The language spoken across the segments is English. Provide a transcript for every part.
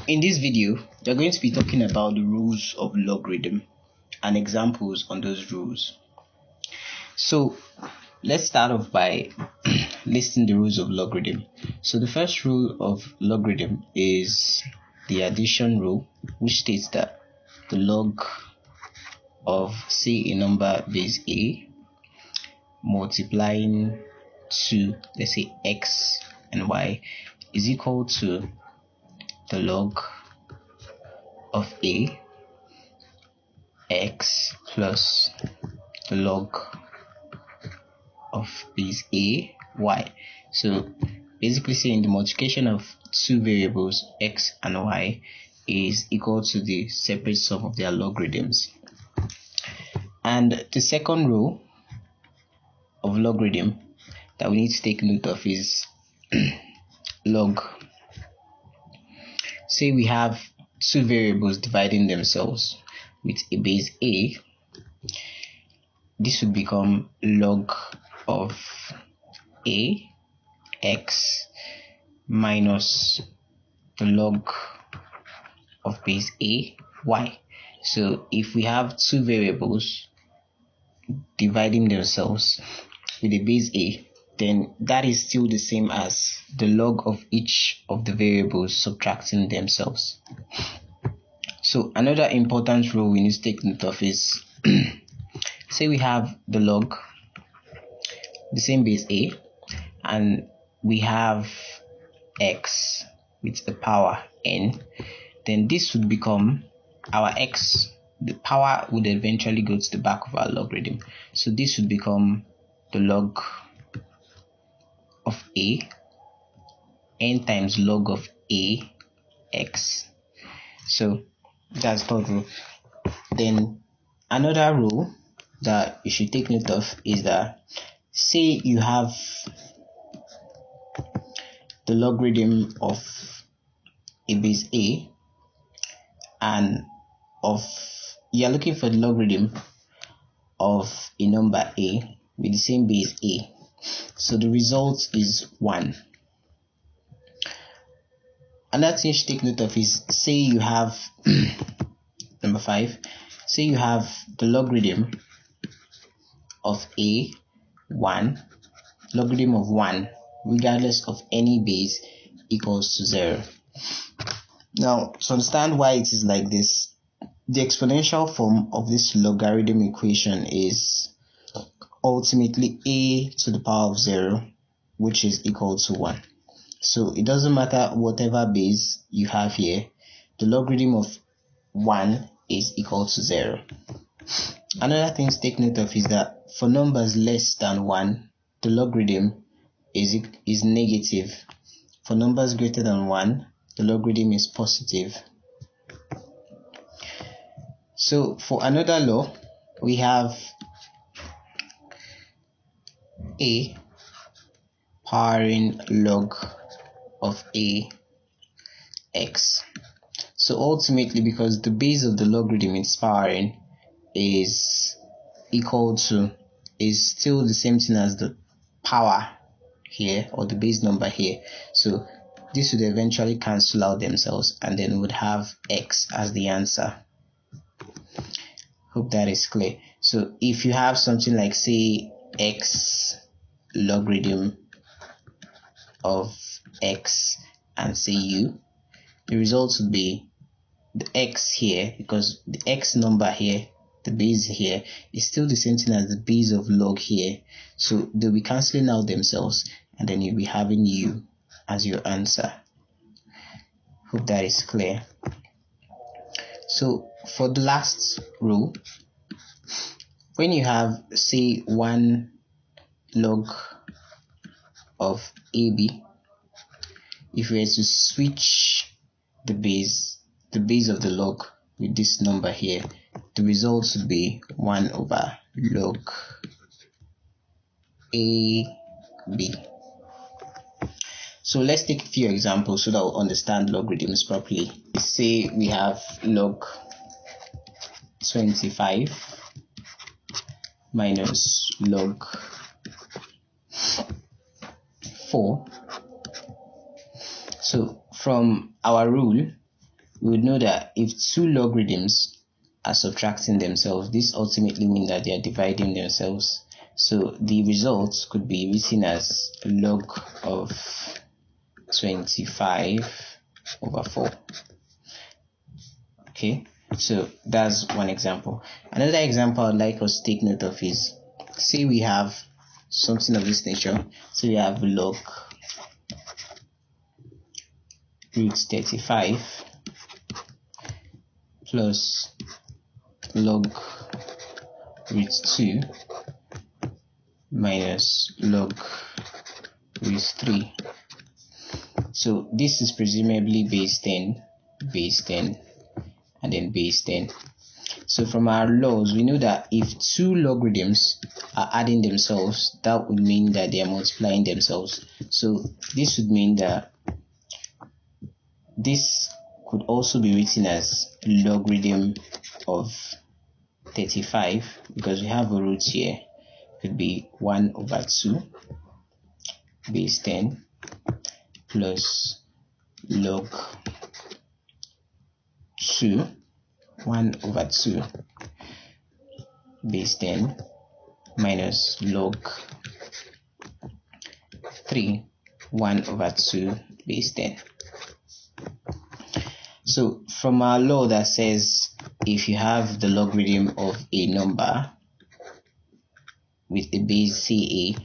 In this video, we are going to be talking about the rules of logarithm and examples on those rules. So let's start off by listing the rules of logarithm. So the first rule of logarithm is the addition rule, which states that the log of, say, a number base a multiplying to, let's say, x and y is equal to the log of a x plus the log of base a y. So basically saying the multiplication of two variables x and y is equal to the separate sum of their logarithms. And the second rule of logarithm that we need to take note of is log. Say we have two variables dividing themselves with a base a, this would become log of a x minus the log of base a y. So if we have two variables dividing themselves with a base a, then that is still the same as the log of each of the variables subtracting themselves. So another important rule we need to take note of is say we have the log, the same base a, and we have x with the power n, then this would become our x. The power would eventually go to the back of our logarithm. So this would become the log of a n times log of a x. So that's the third rule. Then another rule that you should take note of is that say you have the logarithm of a base a and you are looking for the logarithm of a number a with the same base a. So the result is 1. Another thing you should take note of is say you have number 5, say you have the logarithm of a 1, logarithm of 1 regardless of any base equals to 0. Now, to understand why it is like this, the exponential form of this logarithm equation is ultimately a to the power of 0, which is equal to 1. So it doesn't matter whatever base you have here, the logarithm of 1 is equal to 0. Another thing to take note of is that for numbers less than 1, the logarithm is negative. For numbers greater than 1, the logarithm is positive. So for another law, we have a powering log of a x. So ultimately, because the base of the logarithm is powering is still the same thing as the power here, or the base number here, so this would eventually cancel out themselves, and then we would have x as the answer. Hope that is clear. So if you have something like, say, x logarithm of x and say u, the result would be the x here, because the x number here, the base here, is still the same thing as the base of log here, so they'll be cancelling out themselves, and then you'll be having u as your answer. Hope that is clear. So for the last rule, when you have, say, 1 log of ab, if we were to switch the base of the log with this number here, the result would be 1 over log ab. So let's take a few examples so that we'll understand logarithms properly. Say we have log 25 minus log 4. So from our rule, we would know that if two logarithms are subtracting themselves, this ultimately means that they are dividing themselves. So the result could be written as log of 25 over 4. Okay, so that's one example. Another example I'd like us to take note of is, say we have something of this nature. So we have log root 35 plus log root 2 minus log root 3. So this is presumably base 10, and then base 10. So from our laws, we know that if two logarithms are adding themselves, that would mean that they are multiplying themselves. So this would mean that this could also be written as logarithm of 35, because we have a root here. It could be 1 over 2 base 10 plus log 2 1 over 2 base 10 minus log 3 1 over 2 base 10. So from our law that says if you have the logarithm of a number with a base, say a,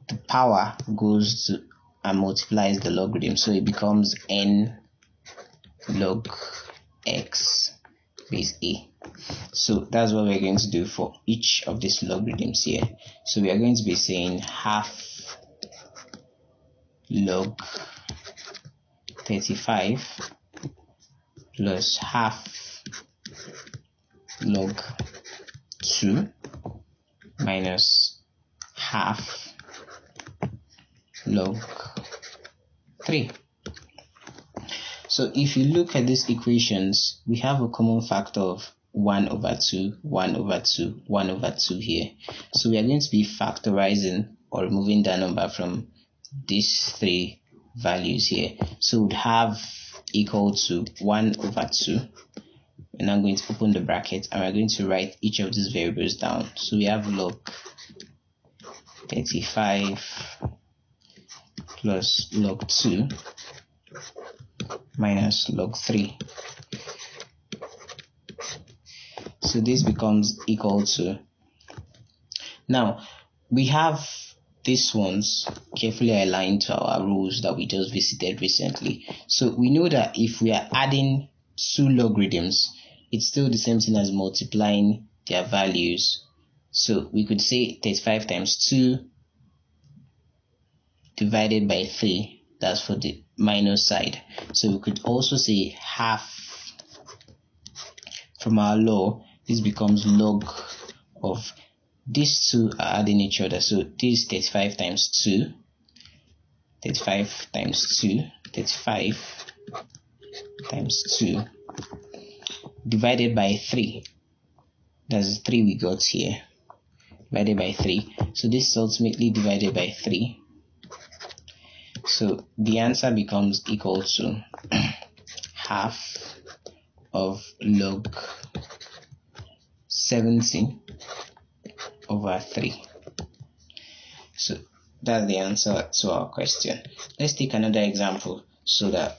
the power goes to and multiplies the logarithm, so it becomes n log x base a. So that's what we're going to do for each of these logarithms here. So we are going to be saying half log 35 plus half log 2 minus half log 3. So if you look at these equations, we have a common factor of 1 over 2, 1 over 2, 1 over 2 here. So we are going to be factorizing or removing that number from these three values here. So we'd have equal to 1 over 2. We're now going to open the bracket and we're going to write each of these variables down. So we have log 35 plus log 2 minus log 3. So this becomes equal to, now we have these ones carefully aligned to our rules that we just visited recently. So we know that if we are adding two logarithms, it's still the same thing as multiplying their values. So we could say 35 times 2 divided by 3, that's for the minus side. So we could also say half. From our law, this becomes log of these two are adding each other. So this 35 times 2, 35 times 2, 35 times 2 divided by 3. That's 3 we got here, divided by 3. So this is ultimately divided by 3. So the answer becomes equal to half of log 70 over 3. So that's the answer to our question. Let's take another example so that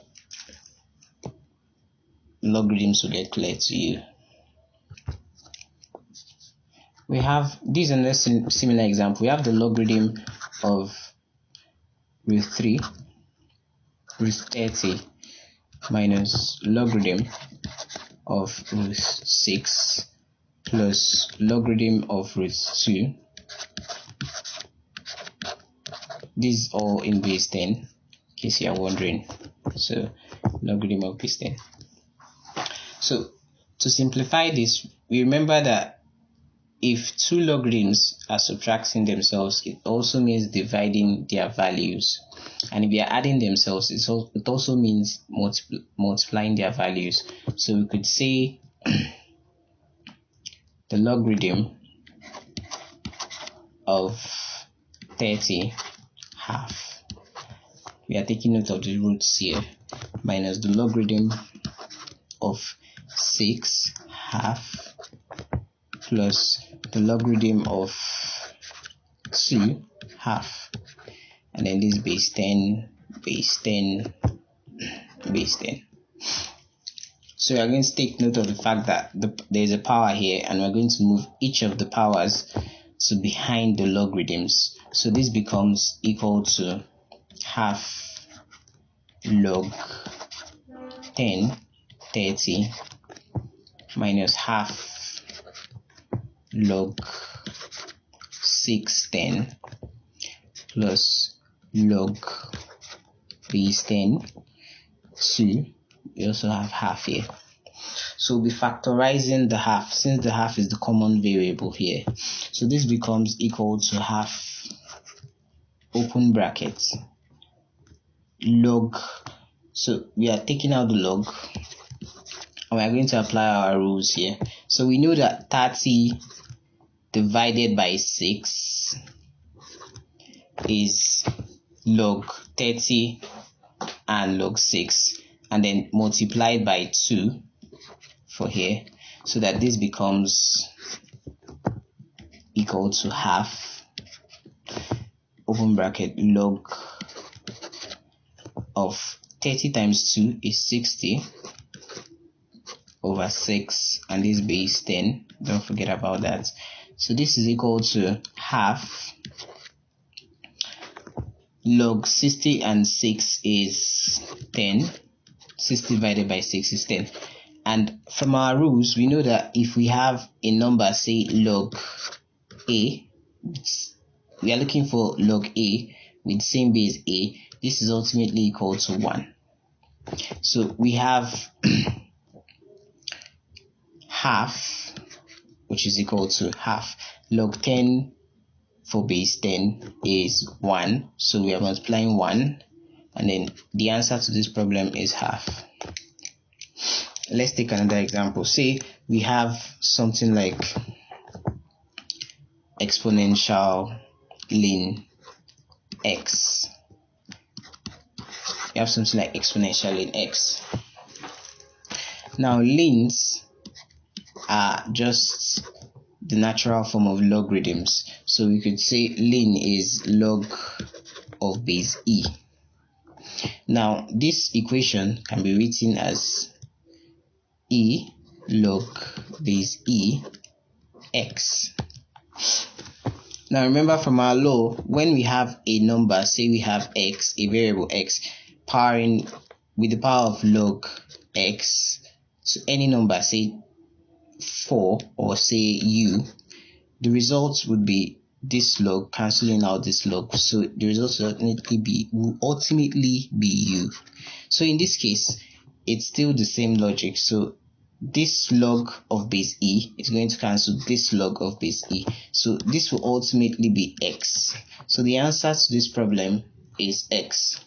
logarithms will get clear to you. We have this another similar example. We have the logarithm of root 3 root 30 minus logarithm of root 6 plus logarithm of root 2. This is all in base 10, in case you are wondering. So logarithm of base 10. So to simplify this, we remember that if two logarithms are subtracting themselves, it also means dividing their values. And if they are adding themselves, it also means multiplying their values. So we could say the logarithm of 30 half, we are taking note of the roots here, minus the logarithm of 6 half plus the logarithm of 2 half, and then this base 10 base 10 base 10. So we are going to take note of the fact that there is a power here, and we're going to move each of the powers to behind the logarithms. So this becomes equal to half log 10 30 minus half log 6 10 plus log base 10 2. We also have half here. So we'll be factorizing the half, since the half is the common variable here. So this becomes equal to half open bracket log. So we are taking out the log and we are going to apply our rules here. So we know that 30 divided by 6 is log 30 and log 6, and then multiplied by 2 for here, so that this becomes equal to half open bracket log of 30 times 2 is 60 over 6, and this base 10, don't forget about that. So this is equal to half log 60 and 6 is 10. 60 divided by 6 is 10. And from our rules, we know that if we have a number, say log a, we are looking for log a with same base a, this is ultimately equal to 1. So we have half, which is equal to half log 10 for base 10 is 1, so we are multiplying 1, and then the answer to this problem is half. Let's take another example. Say we have something like exponential ln x. We have something like exponential ln x. Now lns are just the natural form of logarithms, so we could say ln is log of base e. Now this equation can be written as e log base e x. Now remember from our law, when we have a number, say we have x, a variable x, powering with the power of log x to any number, say 4 or say u, the result would be this log cancelling out this log, so the result will ultimately be u. So in this case, it's still the same logic. So this log of base e is going to cancel this log of base e, so this will ultimately be x. So the answer to this problem is x.